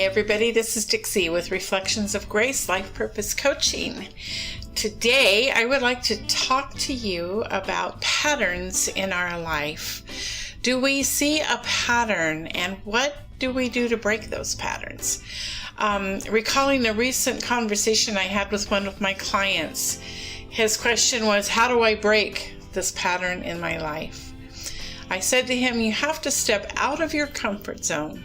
everybody. This is Dixie with Reflections of Grace Life Purpose Coaching. Today, I would like to talk to you about patterns in our life. Do we see a pattern, and what do we do to break those patterns? Recalling a recent conversation I had with one of my clients, his question was, how do I break this pattern in my life? I said to him, you have to step out of your comfort zone,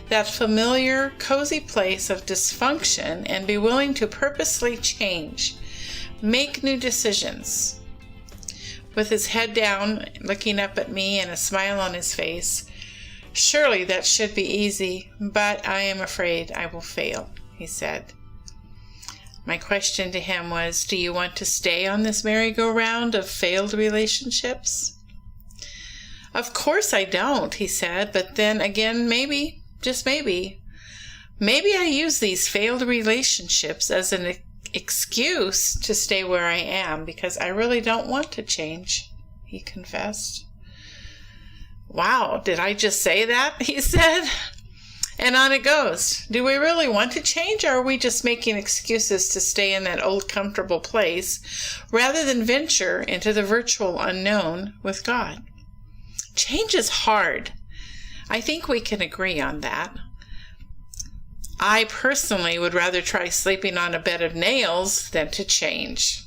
that familiar, cozy place of dysfunction, and be willing to purposely change. Make new decisions. With his head down, looking up at me and a smile on his face, surely that should be easy, but I am afraid I will fail, he said. My question to him was, do you want to stay on this merry-go-round of failed relationships? Of course I don't, he said, but then again, maybe, just maybe I use these failed relationships as an excuse to stay where I am because I really don't want to change, he confessed. Wow, did I just say that? He said. And on it goes. Do we really want to change, or are we just making excuses to stay in that old comfortable place rather than venture into the virtual unknown with God? Change is hard. I think we can agree on that. I personally would rather try sleeping on a bed of nails than to change.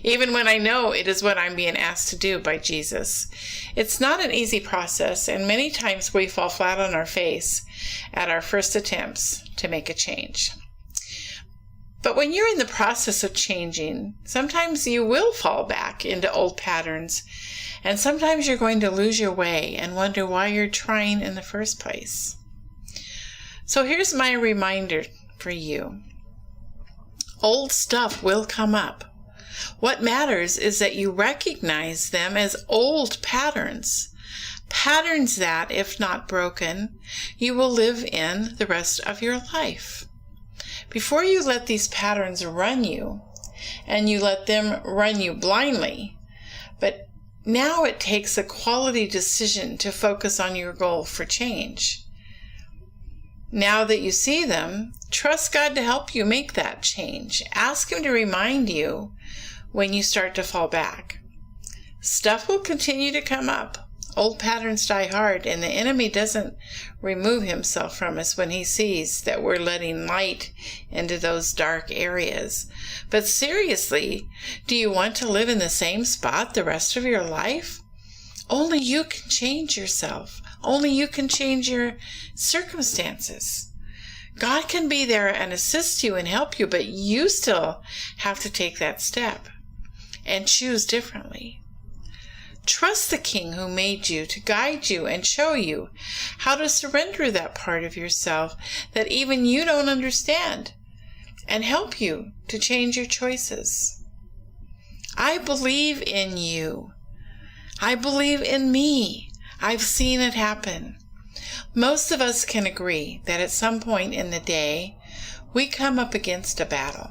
Even when I know it is what I'm being asked to do by Jesus. It's not an easy process, and many times we fall flat on our face at our first attempts to make a change. But when you're in the process of changing, sometimes you will fall back into old patterns, and sometimes you're going to lose your way and wonder why you're trying in the first place. So here's my reminder for you. Old stuff will come up. What matters is that you recognize them as old patterns. Patterns that, if not broken, you will live in the rest of your life. Before you let these patterns run you, and you let them run you blindly, but now it takes a quality decision to focus on your goal for change. Now that you see them, trust God to help you make that change. Ask Him to remind you when you start to fall back. Stuff will continue to come up. Old patterns die hard, and the enemy doesn't remove himself from us when he sees that we're letting light into those dark areas. But seriously, do you want to live in the same spot the rest of your life? Only you can change yourself. Only you can change your circumstances. God can be there and assist you and help you, but you still have to take that step and choose differently. Trust the King who made you to guide you and show you how to surrender that part of yourself that even you don't understand, and help you to change your choices. I believe in you. I believe in me. I've seen it happen. Most of us can agree that at some point in the day, we come up against a battle.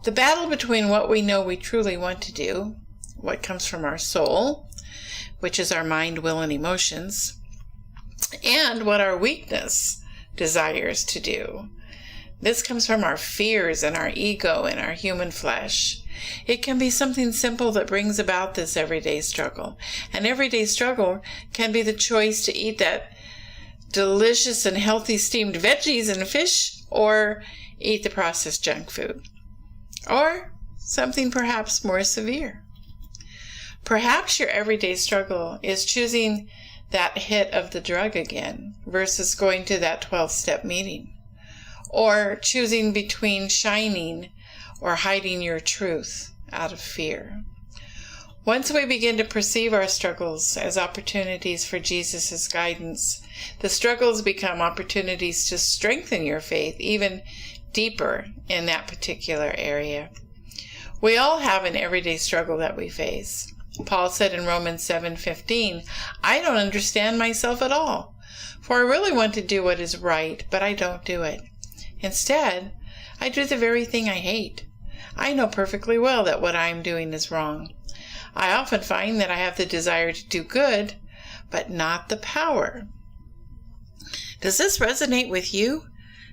The battle between what we know we truly want to do, what comes from our soul, which is our mind, will, and emotions, and what our weakness desires to do. This comes from our fears and our ego and our human flesh. It can be something simple that brings about this everyday struggle. An everyday struggle can be the choice to eat that delicious and healthy steamed veggies and fish, or eat the processed junk food. Or something perhaps more severe. Perhaps your everyday struggle is choosing that hit of the drug again versus going to that 12-step meeting. Or choosing between shining or hiding your truth out of fear. Once we begin to perceive our struggles as opportunities for Jesus' guidance, the struggles become opportunities to strengthen your faith even deeper in that particular area. We all have an everyday struggle that we face. Paul said in Romans 7:15, I don't understand myself at all, for I really want to do what is right, but I don't do it. Instead, I do the very thing I hate. I know perfectly well that what I am doing is wrong. I often find that I have the desire to do good, but not the power. Does this resonate with you?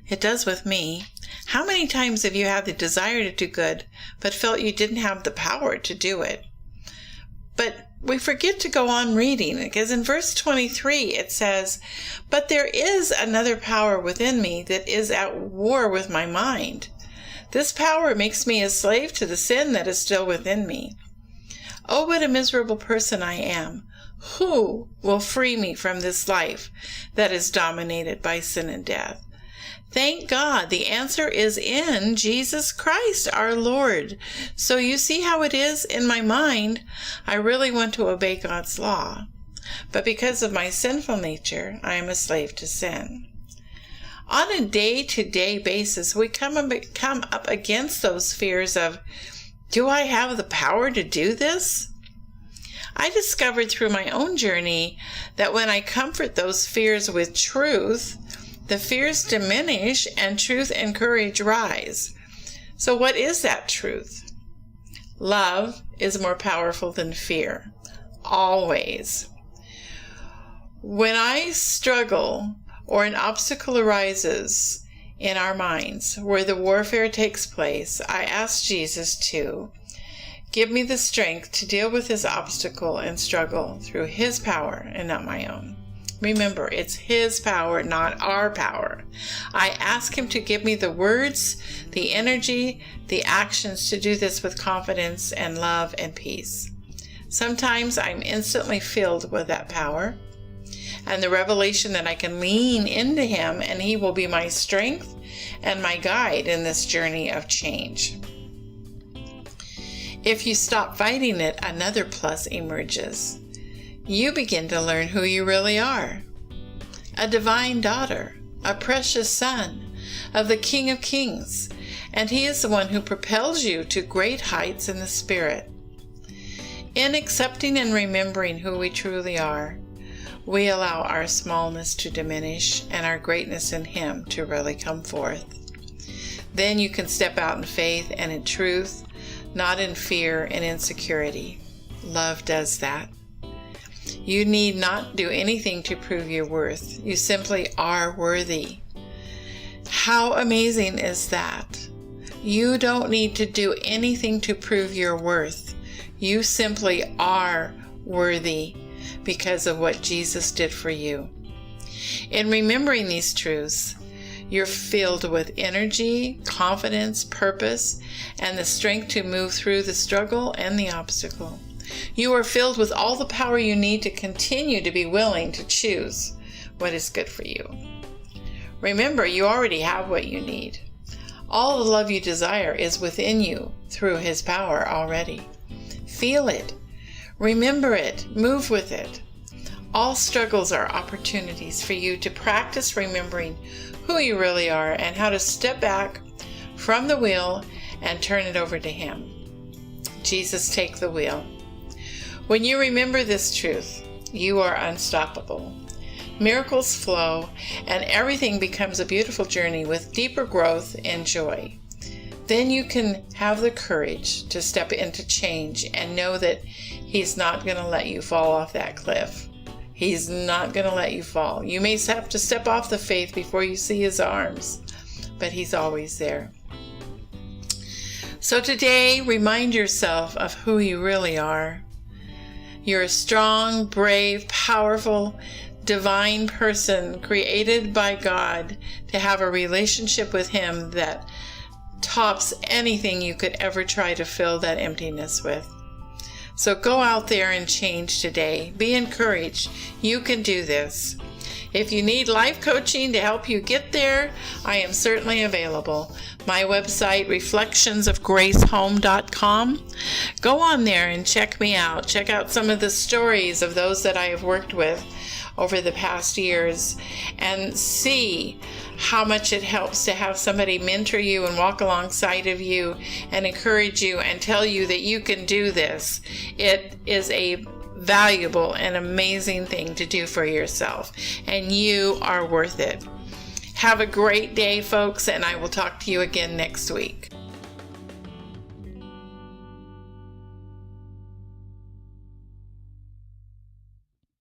It does with me. How many times have you had the desire to do good, but felt you didn't have the power to do it? But we forget to go on reading, because in verse 23 it says, "But there is another power within me that is at war with my mind. This power makes me a slave to the sin that is still within me. Oh, what a miserable person I am. Who will free me from this life that is dominated by sin and death?" Thank God, the answer is in Jesus Christ, our Lord. So you see how it is in my mind. I really want to obey God's law, but because of my sinful nature, I am a slave to sin. On a day-to-day basis, we come up against those fears of, do I have the power to do this? I discovered through my own journey that when I comfort those fears with truth, the fears diminish and truth and courage rise. So what is that truth? Love is more powerful than fear. Always. When I struggle or an obstacle arises in our minds where the warfare takes place, I ask Jesus to give me the strength to deal with this obstacle and struggle through His power and not my own. Remember, it's His power, not our power. I ask Him to give me the words, the energy, the actions to do this with confidence and love and peace. Sometimes I'm instantly filled with that power and the revelation that I can lean into Him and He will be my strength and my guide in this journey of change. If you stop fighting it, another plus emerges. You begin to learn who you really are. A divine daughter, a precious son of the King of Kings, and He is the one who propels you to great heights in the Spirit. In accepting and remembering who we truly are, we allow our smallness to diminish and our greatness in Him to really come forth. Then you can step out in faith and in truth, not in fear and insecurity. Love does that. You need not do anything to prove your worth. You simply are worthy. How amazing is that? You don't need to do anything to prove your worth. You simply are worthy because of what Jesus did for you. In remembering these truths, you're filled with energy, confidence, purpose, and the strength to move through the struggle and the obstacle. You are filled with all the power you need to continue to be willing to choose what is good for you. Remember, you already have what you need. All the love you desire is within you through His power already. Feel it. Remember it. Move with it. All struggles are opportunities for you to practice remembering who you really are and how to step back from the wheel and turn it over to Him. Jesus, take the wheel. When you remember this truth, you are unstoppable. Miracles flow, and everything becomes a beautiful journey with deeper growth and joy. Then you can have the courage to step into change and know that He's not going to let you fall off that cliff. He's not going to let you fall. You may have to step off the faith before you see His arms, but He's always there. So today, remind yourself of who you really are. You're a strong, brave, powerful, divine person created by God to have a relationship with Him that tops anything you could ever try to fill that emptiness with. So go out there and change today. Be encouraged. You can do this. If you need life coaching to help you get there, I am certainly available. My website, reflectionsofgracehome.com. Go on there and check me out. Check out some of the stories of those that I have worked with over the past years and see how much it helps to have somebody mentor you and walk alongside of you and encourage you and tell you that you can do this. It is a valuable and amazing thing to do for yourself, and you are worth it. Have a great day, folks, and I will talk to you again next week.